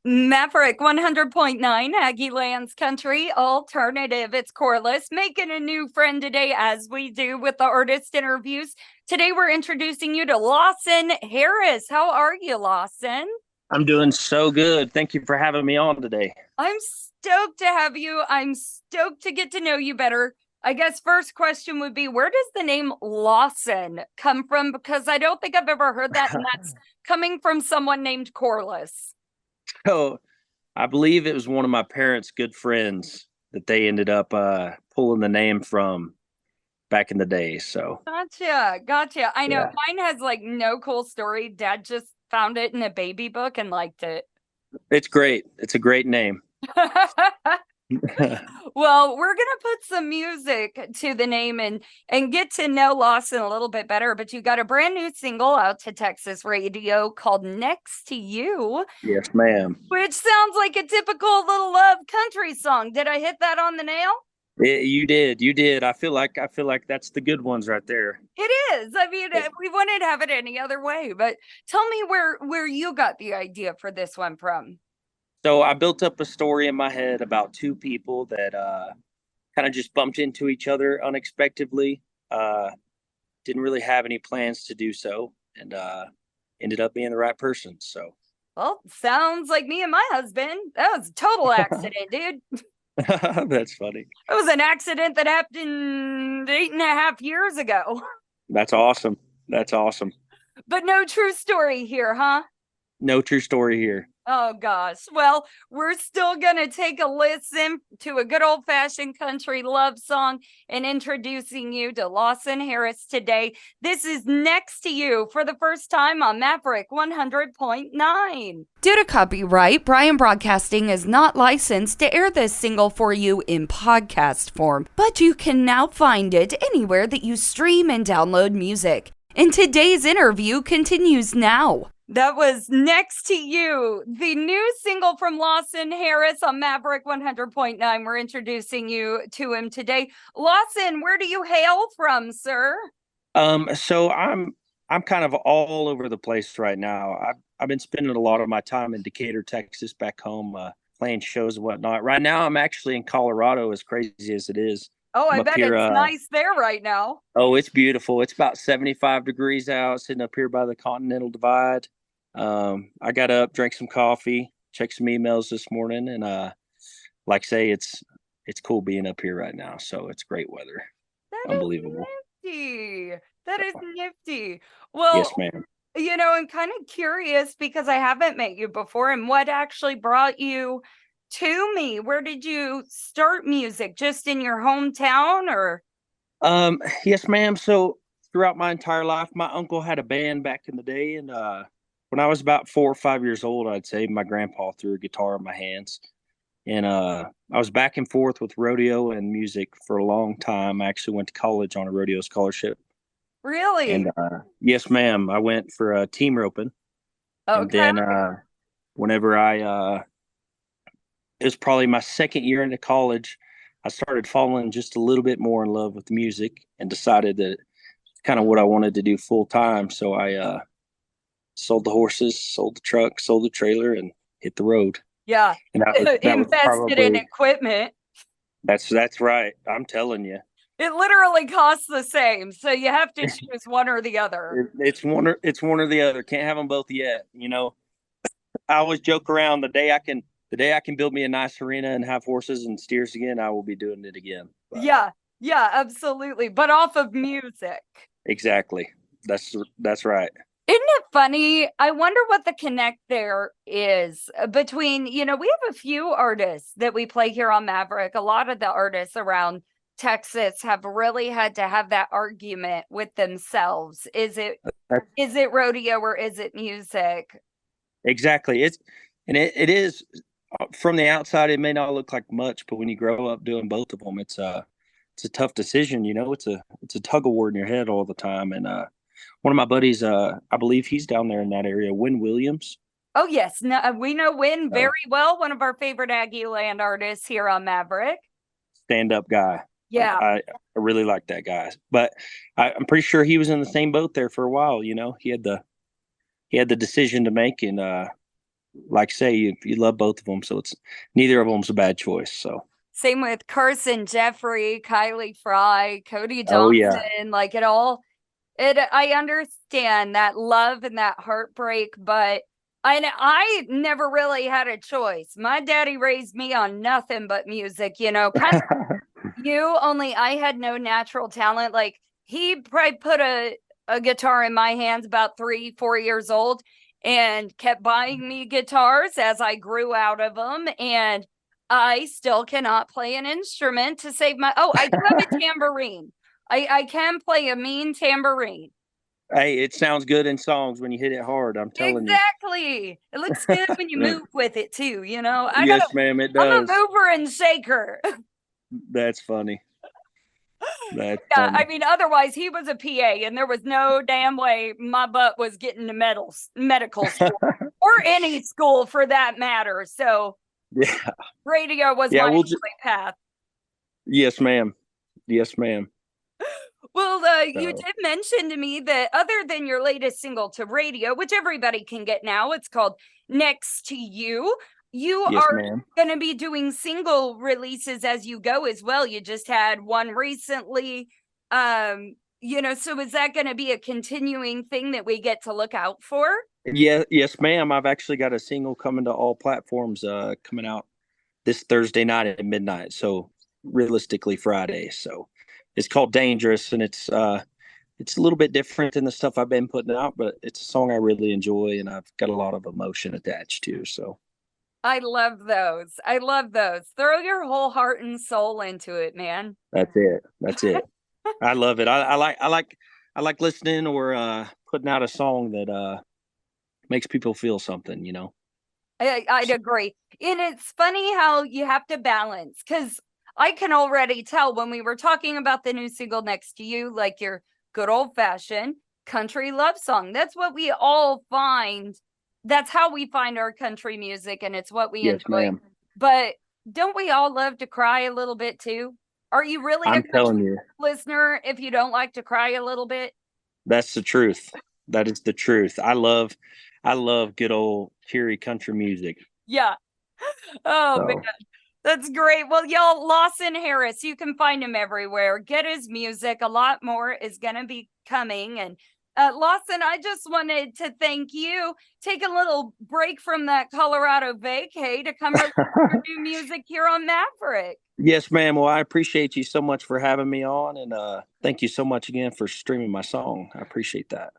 Maverick 100.9 Aggie Lands Country Alternative. It's Corliss making a new friend today, as we do with the artist interviews. Today, we're introducing you to Lawson Harris. How are you, Lawson? I'm doing so good. Thank you for having me on today. I'm stoked to have you. I'm stoked to get to know you better. I guess first question would be, where does the name Lawson come from? Because I don't think I've ever heard that, and that's coming from someone named Corliss. So I believe it was one of my parents' good friends that they ended up pulling the name from back in the day. So Gotcha. I know yeah, mine has like no cool story. Dad just found it in a baby book and liked it. it's great. It's a great name. Well, we're gonna put some music to the name and get to know Lawson a little bit better. But you got a brand new single out to Texas radio called "Next to You," Yes, ma'am. which sounds like a typical little love country song. Did I hit that on the nail? You did. You did. I feel like that's the good ones right there. It is. I mean, we wouldn't have it any other way. But tell me where you got the idea for this one from. So I built up a story in my head about two people that kind of just bumped into each other unexpectedly. Uh, didn't really have any plans to do so, and ended up being the right person. So Well, sounds like me and my husband. That was a total accident, dude. that's funny. It was an accident that happened 8.5 years ago. That's awesome. That's awesome. But no true story here, huh? No true story here. Oh gosh. Well, we're still gonna take a listen to a good old fashioned country love song and introducing you to Lawson Harris today. This is Next to You for the first time on Maverick 100.9. Due to copyright, Brian Broadcasting is not licensed to air this single for you in podcast form, but you can now find it anywhere that you stream and download music. And today's interview continues now. That was Next to You, the new single from Lawson Harris on Maverick 100.9. We're introducing you to him today. Lawson, where do you hail from, sir? So I'm kind of all over the place right now. I've been spending a lot of my time in Decatur, Texas, back home, playing shows and whatnot. Right now, I'm actually in Colorado, as crazy as it is. Oh, I'm I up bet here. it's nice there right now. Oh, it's beautiful. It's about 75 degrees out, sitting up here by the Continental Divide. I got up, drank some coffee, checked some emails this morning, and like I say, it's cool being up here right now. So it's great weather. That Unbelievable. is nifty. That is nifty. Yes, Well, ma'am. I'm kind of curious because I haven't met you before, and what actually brought you to me? Where did you start music? Just in your hometown or? Yes, ma'am. So throughout my entire life, my uncle had a band back in the day, and when I was about 4 or 5 years old, I'd say my grandpa threw a guitar in my hands, and I was back and forth with rodeo and music for a long time. I actually went to college on a rodeo scholarship, and Really? yes, ma'am, I went for team roping, and Okay. then whenever it was probably my second year into college, I started falling just a little bit more in love with music and decided that it's kind of what I wanted to do full time. So I sold the horses, sold the truck, sold the trailer, and hit the road. Yeah. And that was Invested in probably equipment. that's right. I'm telling you, It literally costs the same. So you have to choose one or the other. it's one or the other. Can't have them both yet. I always joke around the day I can build me a nice arena and have horses and steers again, I will be doing it again. But Yeah. Yeah, absolutely. But off of music. exactly. That's right. Isn't it funny? I wonder what the connect there is between, we have a few artists that we play here on Maverick. A lot of the artists around Texas have really had to have that argument with themselves. That's Is it rodeo or is it music? exactly. It is from the outside. It may not look like much, but when you grow up doing both of them, it's a tough decision. It's a tug of war in your head all the time. And one of my buddies, I believe he's down there in that area, Win Williams. Oh yes, no, we know Win Oh, very well, one of our favorite Aggie Land artists here on Maverick. stand up guy. Like Yeah. I really like that guy, but I'm pretty sure he was in the same boat there for a while. He had the decision to make, and like I say, you love both of them, so it's neither of them's a bad choice. So Same with Carson Jeffrey, Kylie Fry, Cody oh yeah. Johnson, like it all. I understand that love and that heartbreak, but I never really had a choice. My daddy raised me on nothing but music, kind of you, only I had no natural talent. Like he probably put a guitar in my hands about 3, 4 years old and kept buying me guitars as I grew out of them. And I still cannot play an instrument to save my, oh, I do have a tambourine. I can play a mean tambourine. Hey, it sounds good in songs when you hit it hard. I'm telling you. Exactly. It looks good when you move with it too, Yes, ma'am, it I'm a does. mover and shaker. That's funny. That's Yeah, I funny. mean, otherwise he was a PA, and there was no damn way my butt was getting to medical school or any school for that matter. So Yeah. radio was Yeah, my we'll only path. yes, ma'am. Yes, ma'am. Well, you So did mention to me that other than your latest single to radio, which everybody can get now, it's called Next to You. You yes, are ma'am. going to be doing single releases as you go as well. You just had one recently. So is that going to be a continuing thing that we get to look out for? Yeah, yes, ma'am. I've actually got a single coming to all platforms coming out this Thursday night at midnight. So realistically Friday. So it's called Dangerous, and it's a little bit different than the stuff I've been putting out, but it's a song I really enjoy and I've got a lot of emotion attached to. So I love those. I love those. Throw your whole heart and soul into it, man. that's it. That's it. I love it. I like listening or putting out a song that makes people feel something, you know. I'd agree. And it's funny how you have to balance because I can already tell when we were talking about the new single Next to You, like your good old fashioned country love song. That's what we all find. That's how we find our country music, and it's what we Yes, enjoy. ma'am. But don't we all love to cry a little bit too? Are you really a I'm country telling you, listener if you don't like to cry a little bit? that's the truth. That is the truth. I love good old cheery country music. Yeah. Oh, man. So That's great. Well, y'all, Lawson Harris, you can find him everywhere. Get his music. A lot more is going to be coming. And Lawson, I just wanted to thank you. Take a little break from that Colorado vacay to come release your new music here on Maverick. yes, ma'am. Well, I appreciate you so much for having me on, and thank you so much again for streaming my song. I appreciate that.